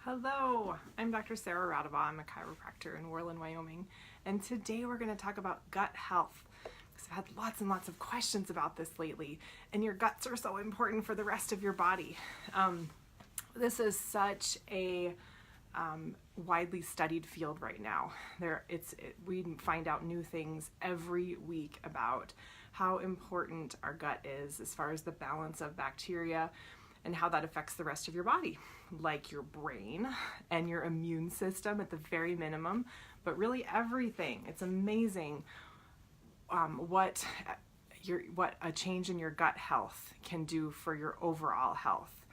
Hello, I'm Dr. Sarah Radabaugh. I'm a chiropractor in Worland, Wyoming, and today we're going to talk about gut health. Because I've had lots and lots of questions about this lately, and your guts are so important for the rest of your body. This is such a widely studied field right now. We find out new things every week about how important our gut is as far as the balance of bacteria and how that affects the rest of your body, like your brain and your immune system at the very minimum, but really everything. It's amazing what a change in your gut health can do for your overall health.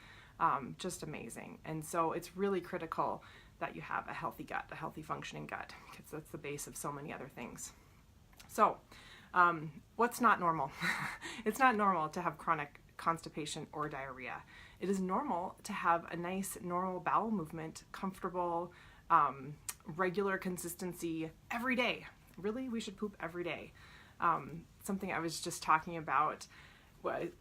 Just amazing. And so it's really critical that you have a healthy gut, a healthy functioning gut, because that's the base of so many other things. So what's not normal? It's not normal to have chronic constipation or diarrhea. It is normal to have a nice normal bowel movement, comfortable, regular consistency every day. Really, we should poop every day. Something I was just talking about,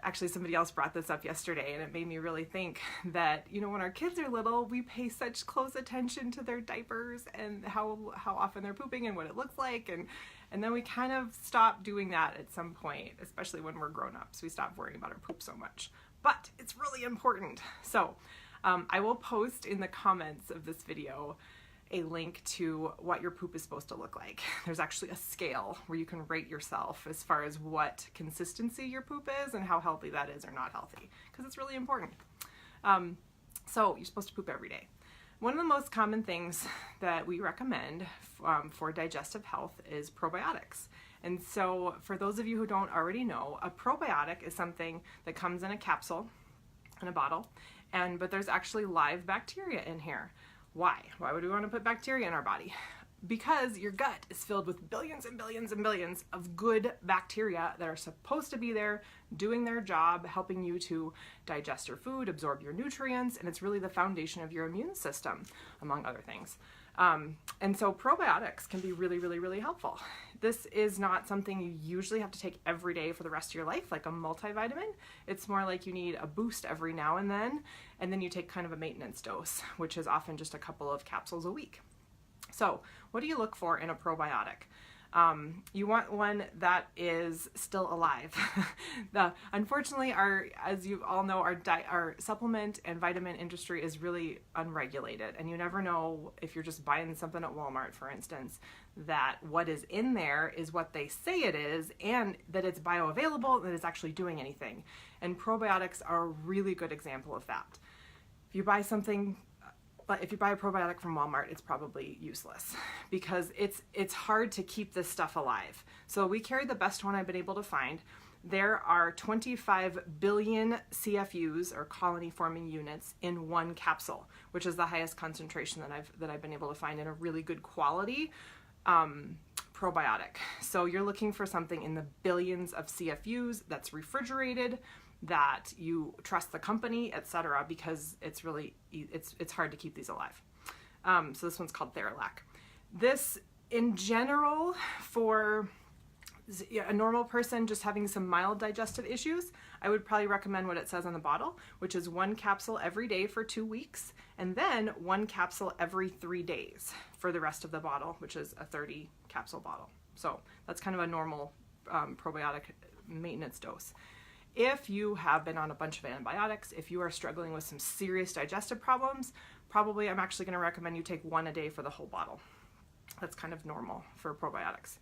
actually somebody else brought this up yesterday, and it made me really think that, when our kids are little, we pay such close attention to their diapers and how often they're pooping and what it looks like, and then we kind of stop doing that at some point, especially when we're grown-ups. We stop worrying about our poop so much. But it's really important. So I will post in the comments of this video a link to what your poop is supposed to look like. There's actually a scale where you can rate yourself as far as what consistency your poop is and how healthy that is or not healthy, because it's really important. So you're supposed to poop every day. One of the most common things that we recommend for digestive health is probiotics. And so for those of you who don't already know, a probiotic is something that comes in a capsule, in a bottle, but there's actually live bacteria in here. Why? Why would we want to put bacteria in our body? Because your gut is filled with billions and billions and billions of good bacteria that are supposed to be there doing their job, helping you to digest your food, absorb your nutrients, and it's really the foundation of your immune system, among other things. And so probiotics can be really, really, really helpful. This is not something you usually have to take every day for the rest of your life, like a multivitamin. It's more like you need a boost every now and then you take kind of a maintenance dose, which is often just a couple of capsules a week. So what do you look for in a probiotic? You want one that is still alive. Unfortunately, as you all know, our supplement and vitamin industry is really unregulated, and you never know if you're just buying something at Walmart, for instance, that what is in there is what they say it is, and that it's bioavailable and that it's actually doing anything. And probiotics are a really good example of that. If you buy a probiotic from Walmart, it's probably useless because it's hard to keep this stuff alive. So we carry the best one I've been able to find. There are 25 billion CFUs, or colony forming units, in one capsule, which is the highest concentration that I've been able to find in a really good quality probiotic. So you're looking for something in the billions of CFUs that's refrigerated, that you trust the company, etc., because it's hard to keep these alive. So this one's called Theralac. This, in general, for a normal person just having some mild digestive issues, I would probably recommend what it says on the bottle, which is 1 capsule every day for 2 weeks, and then 1 capsule every 3 days for the rest of the bottle, which is a 30 capsule bottle. So that's kind of a normal probiotic maintenance dose. If you have been on a bunch of antibiotics, if you are struggling with some serious digestive problems, probably I'm actually going to recommend you take 1 a day for the whole bottle. That's kind of normal for probiotics.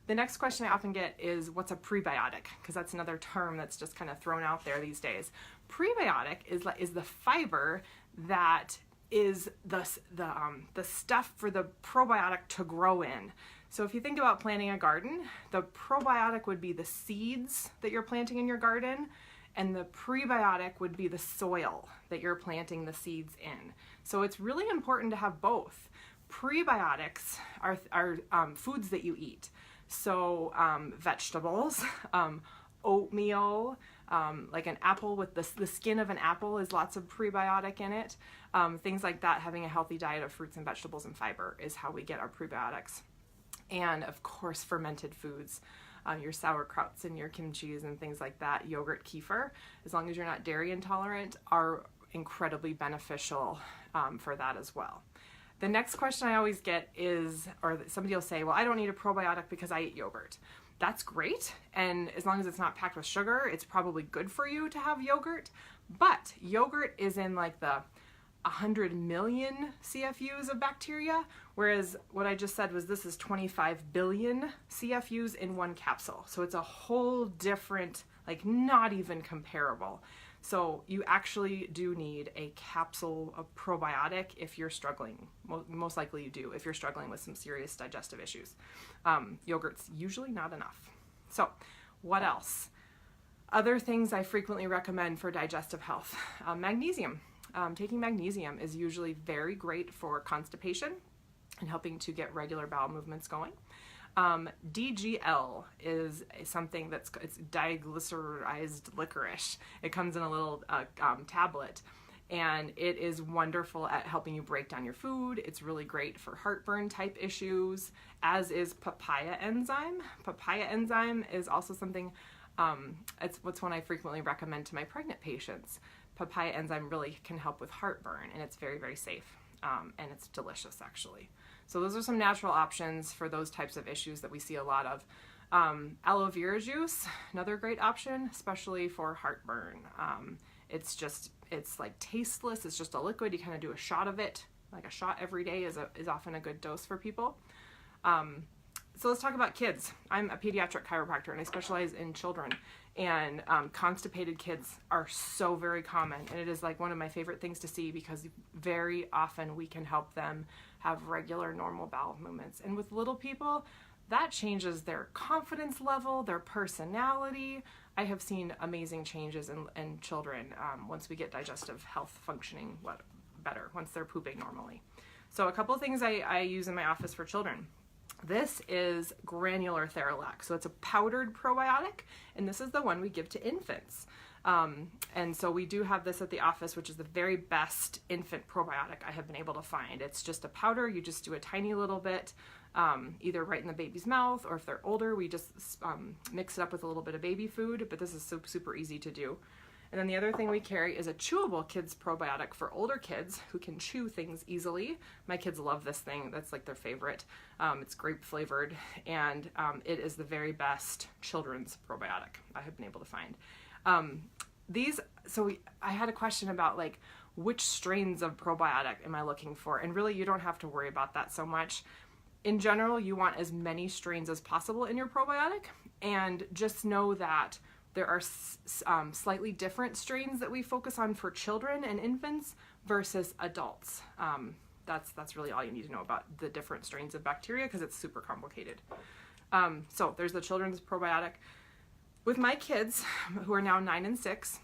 The next question I often get is, what's a prebiotic? Because that's another term that's just kind of thrown out there these days. Prebiotic is the fiber that is the stuff for the probiotic to grow in. So if you think about planting a garden, the probiotic would be the seeds that you're planting in your garden, and the prebiotic would be the soil that you're planting the seeds in. So it's really important to have both. Prebiotics are foods that you eat. So vegetables, oatmeal, like an apple with the skin of an apple is lots of prebiotic in it. Things like that, having a healthy diet of fruits and vegetables and fiber is how we get our prebiotics. And of course, fermented foods, your sauerkrauts and your kimchis and things like that, yogurt, kefir, as long as you're not dairy intolerant, are incredibly beneficial for that as well. The next question I always get is, or somebody will say, well, I don't need a probiotic because I eat yogurt. That's great, and as long as it's not packed with sugar, it's probably good for you to have yogurt, but yogurt is in like the 100 million CFUs of bacteria, whereas what I just said was this is 25 billion CFUs in one capsule. So it's a whole different, like not even comparable. So you actually do need a capsule of probiotic if you're struggling. Most likely you do if you're struggling with some serious digestive issues. Yogurt's usually not enough. So what else? Other things I frequently recommend for digestive health. Magnesium. Taking magnesium is usually very great for constipation and helping to get regular bowel movements going. DGL is something it's diglycerized licorice. It comes in a little tablet, and it is wonderful at helping you break down your food. It's really great for heartburn type issues, as is papaya enzyme. Papaya enzyme is also something, it's one I frequently recommend to my pregnant patients. Papaya enzyme really can help with heartburn, and it's very, very safe, and it's delicious actually. So those are some natural options for those types of issues that we see a lot of. Aloe vera juice, another great option, especially for heartburn. It's like tasteless. It's just a liquid. You kind of do a shot of it. Like a shot every day is often a good dose for people. So let's talk about kids. I'm a pediatric chiropractor, and I specialize in children. And constipated kids are so very common, and it is like one of my favorite things to see because very often we can help them have regular normal bowel movements. And with little people, that changes their confidence level, their personality. I have seen amazing changes in children once we get digestive health functioning better, once they're pooping normally. So a couple of things I use in my office for children. This is granular Theralac. So it's a powdered probiotic, and this is the one we give to infants. And so we do have this at the office, which is the very best infant probiotic I have been able to find. It's just a powder. You just do a tiny little bit, either right in the baby's mouth, or if they're older, we just mix it up with a little bit of baby food, but this is super easy to do. And then the other thing we carry is a chewable kids probiotic for older kids who can chew things easily. My kids love this thing. That's like their favorite. It's grape flavored, and it is the very best children's probiotic I have been able to find. I had a question about like which strains of probiotic am I looking for, and really you don't have to worry about that so much. In general, you want as many strains as possible in your probiotic, and just know that there are slightly different strains that we focus on for children and infants versus adults. That's really all you need to know about the different strains of bacteria because it's super complicated. So there's the children's probiotic. With my kids, who are now 9 and 6,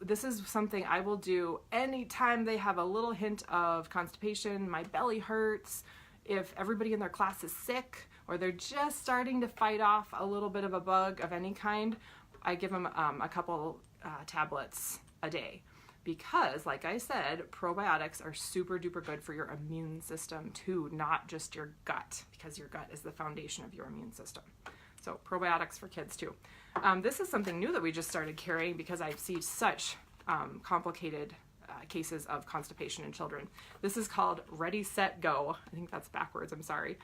this is something I will do anytime they have a little hint of constipation, my belly hurts, if everybody in their class is sick, or they're just starting to fight off a little bit of a bug of any kind. I give them a couple tablets a day because, like I said, probiotics are super duper good for your immune system too, not just your gut, because your gut is the foundation of your immune system. So probiotics for kids too. This is something new that we just started carrying because I see such complicated cases of constipation in children. This is called Ready, Set, Go. I think that's backwards, I'm sorry.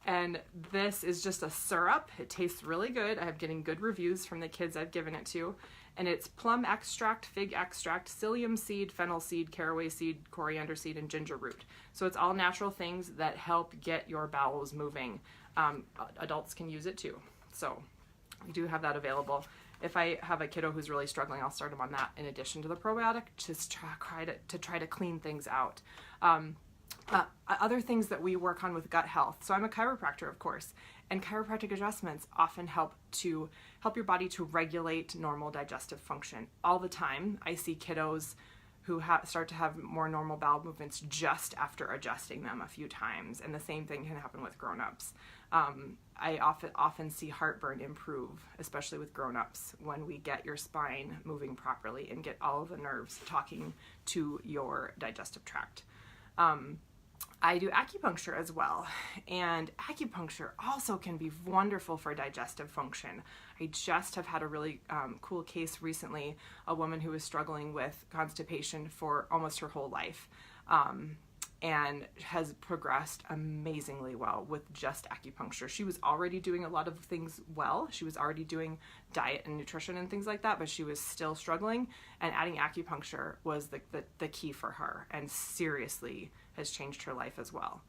And this is just a syrup. It tastes really good. I'm getting good reviews from the kids I've given it to. And it's plum extract, fig extract, psyllium seed, fennel seed, caraway seed, coriander seed, and ginger root. So it's all natural things that help get your bowels moving. Adults can use it too. So we do have that available. If I have a kiddo who's really struggling, I'll start them on that in addition to the probiotic, just to try to clean things out. Other things that we work on with gut health. So I'm a chiropractor, of course, and chiropractic adjustments often help your body to regulate normal digestive function. All the time, I see kiddos who start to have more normal bowel movements just after adjusting them a few times, and the same thing can happen with grown-ups. I often see heartburn improve, especially with grown-ups, when we get your spine moving properly and get all of the nerves talking to your digestive tract. I do acupuncture as well, and acupuncture also can be wonderful for digestive function. I just have had a really cool case recently, a woman who was struggling with constipation for almost her whole life, and has progressed amazingly well with just acupuncture. She was already doing a lot of things well. She was already doing diet and nutrition and things like that, but she was still struggling, and adding acupuncture was the key for her, and seriously has changed her life as well.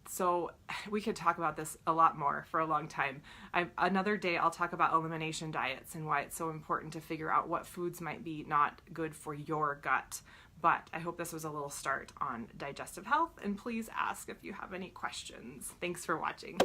So we could talk about this a lot more for a long time. Another day I'll talk about elimination diets and why it's so important to figure out what foods might be not good for your gut. But I hope this was a little start on digestive health, and please ask if you have any questions. Thanks for watching.